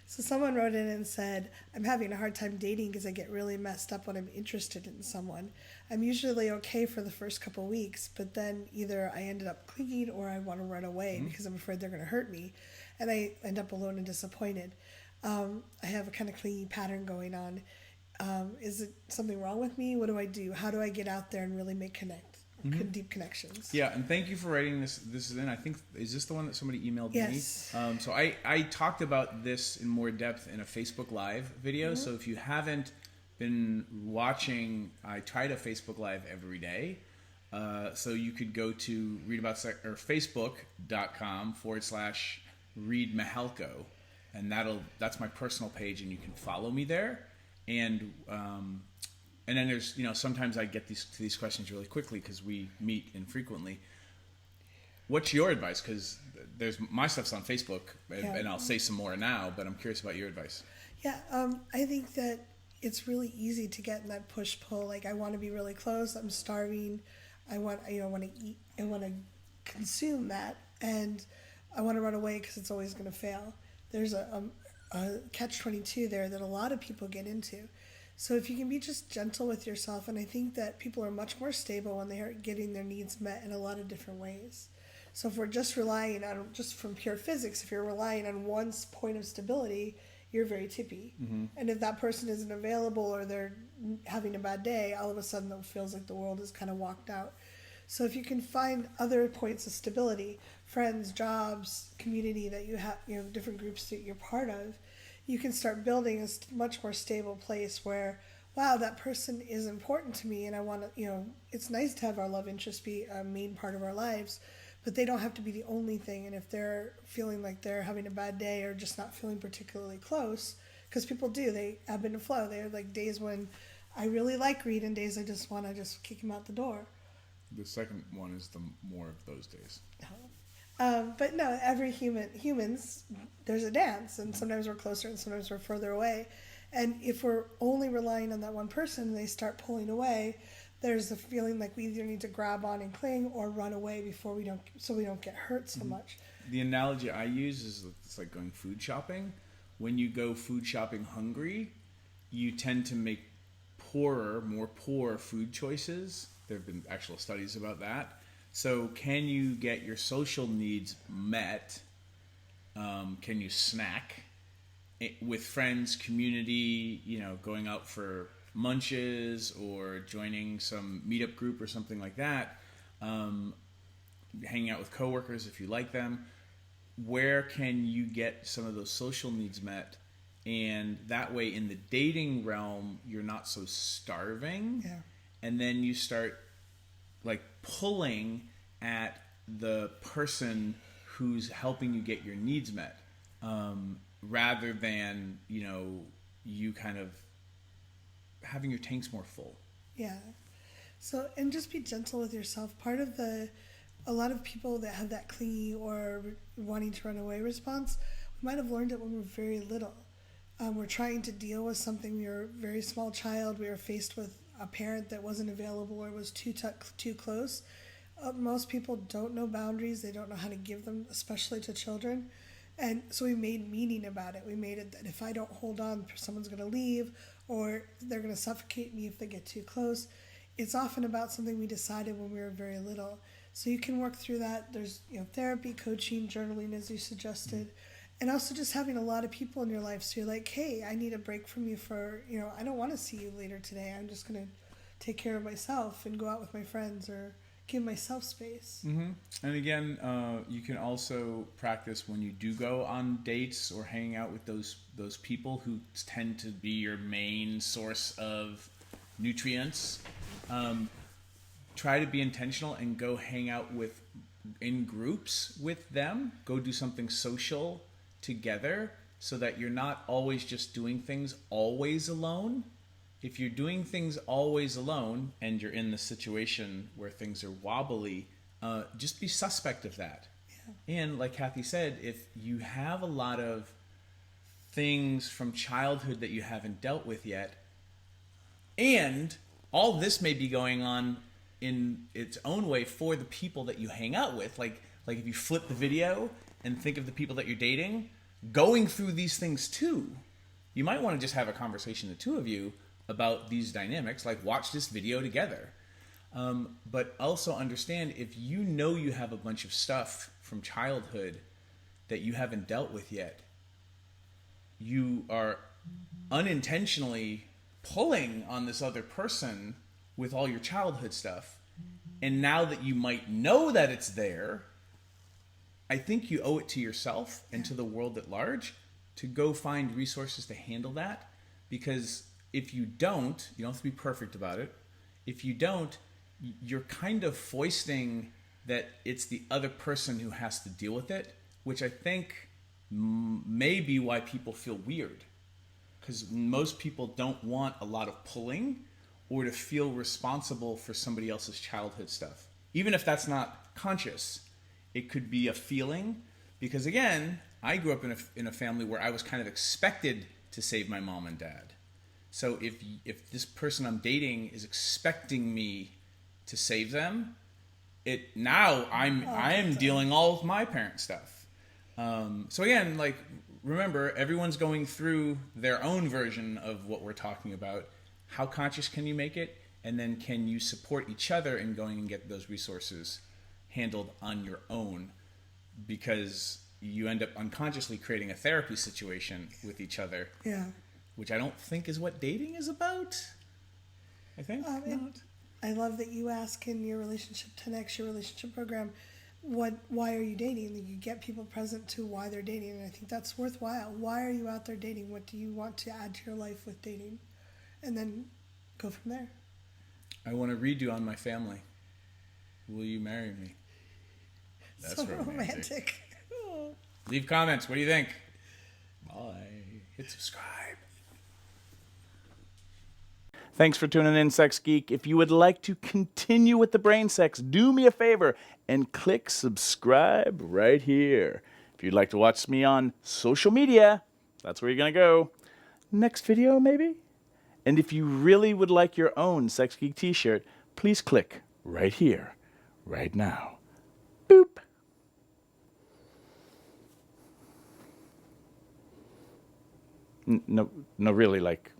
So someone wrote in and said, I'm having a hard time dating because I get really messed up when I'm interested in someone. I'm usually okay for the first couple weeks, but then either I ended up clinging or I want to run away because I'm afraid they're going to hurt me. And I end up alone and disappointed. I have a kind of clingy pattern going on. Is it something wrong with me? What do I do? How do I get out there and really make deep connections? Yeah, and thank you for writing this in. I think, is this the one that somebody emailed Yes. me? So I talked about this in more depth in a Facebook Live video. So if you haven't been watching, I try to Facebook Live every day. So you could go to facebook.com/Reid Mahalko, and that's my personal page, and you can follow me there. And then there's, sometimes I get these questions really quickly because we meet infrequently. What's your advice? Because my stuff's on Facebook, and I'll say some more now, but I'm curious about your advice. Yeah, I think that it's really easy to get in that push-pull. Like, I want to be really close. I'm starving. I want to eat. I want to consume that, and I want to run away because it's always going to fail. There's a catch-22 there that a lot of people get into. So if you can be just gentle with yourself, and I think that people are much more stable when they are getting their needs met in a lot of different ways. So if we're just relying on, just from pure physics, if you're relying on one point of stability, you're very tippy. And if that person isn't available or they're having a bad day, all of a sudden it feels like the world is kind of walked out. So if you can find other points of stability, friends, jobs, community that you have, different groups that you're part of, you can start building a much more stable place where, wow, that person is important to me, and I want to, it's nice to have our love interest be a main part of our lives, but they don't have to be the only thing. And if they're feeling like they're having a bad day or just not feeling particularly close, because people do, they ebb and flow. They're like days when I really like Reid and days I just want to just kick him out the door. The second one is the more of those days. But no, every humans, there's a dance, and sometimes we're closer and sometimes we're further away. And if we're only relying on that one person and they start pulling away, there's a feeling like we either need to grab on and cling or run away so we don't get hurt so much. The analogy I use is it's like going food shopping. When you go food shopping hungry, you tend to make more poor food choices. There have been actual studies about that. So can you get your social needs met? Can you snack with friends, community, going out for munches or joining some meetup group or something like that, hanging out with coworkers if you like them? Where can you get some of those social needs met? And that way in the dating realm, you're not so starving. Yeah. And then you start like pulling at the person who's helping you get your needs met, rather than, you kind of having your tanks more full. Yeah. So, and just be gentle with yourself. Part of a lot of people that have that clingy or wanting to run away response, we might have learned it when we were very little. We're trying to deal with something. We were a very small child. We were faced with a parent that wasn't available or was too close. Most people don't know boundaries. They don't know how to give them, especially to children. And so we made meaning about it. We made it that if I don't hold on, someone's going to leave or they're going to suffocate me if they get too close. It's often about something we decided when we were very little. So you can work through that. There's therapy, coaching, journaling, as you suggested. And also just having a lot of people in your life. So you're like, hey, I need a break from you for, I don't want to see you later today. I'm just going to take care of myself and go out with my friends or give myself space. Mm-hmm. And again, you can also practice when you do go on dates or hanging out with those people who tend to be your main source of nutrients. Try to be intentional and go hang out in groups with them. Go do something social together so that you're not always just doing things always alone. If you're doing things always alone and you're in the situation where things are wobbly, just be suspect of that. Yeah. And like Cathy said, if you have a lot of things from childhood that you haven't dealt with yet, and all this may be going on in its own way for the people that you hang out with, like if you flip the video and think of the people that you're dating, going through these things too. You might want to just have a conversation, the two of you, about these dynamics, like watch this video together. But also understand, if you know you have a bunch of stuff from childhood that you haven't dealt with yet, you are unintentionally pulling on this other person with all your childhood stuff. And now that you might know that it's there, I think you owe it to yourself and to the world at large to go find resources to handle that. Because if you don't have to be perfect about it. If you don't, you're kind of foisting that it's the other person who has to deal with it, which I think may be why people feel weird. Because most people don't want a lot of pulling or to feel responsible for somebody else's childhood stuff. Even if that's not conscious, it could be a feeling. Because again, I grew up in a family where I was kind of expected to save my mom and dad. So if this person I'm dating is expecting me to save them, I am dealing all with my parent stuff. So again, like, remember, everyone's going through their own version of what we're talking about. How conscious can you make it? And then can you support each other in going and get those resources handled on your own? Because you end up unconsciously creating a therapy situation with each other. Yeah. Which I don't think is what dating is about. I think not. I love that you ask in your relationship 10X, your relationship program, why are you dating? And you get people present to why they're dating, and I think that's worthwhile. Why are you out there dating? What do you want to add to your life with dating? And then go from there. I want to read you on my family. Will you marry me? That's so romantic. Leave comments. What do you think? Bye. Hit subscribe. Thanks for tuning in, Sex Geek. If you would like to continue with the brain sex, do me a favor and click subscribe right here. If you'd like to watch me on social media, that's where you're going to go. Next video, maybe? And if you really would like your own Sex Geek t-shirt, please click right here, right now. Boop. No, really, like...